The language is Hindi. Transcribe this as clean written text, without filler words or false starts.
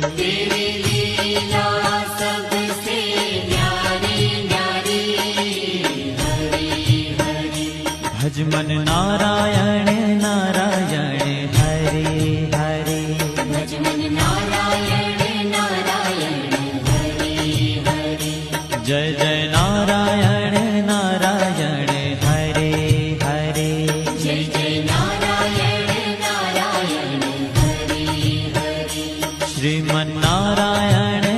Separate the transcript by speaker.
Speaker 1: तेरी लीला सबसे न्यारी न्यारी। हरि हरि
Speaker 2: भज मन नारायण नारायण हरि हरि।
Speaker 1: भज मन नारायण नारायण हरि हरि।
Speaker 2: जय जय नारायण नारायण हरि हरि।
Speaker 1: जय जय नारायण नारायण हरि हरि।
Speaker 2: श्रीमन नारायण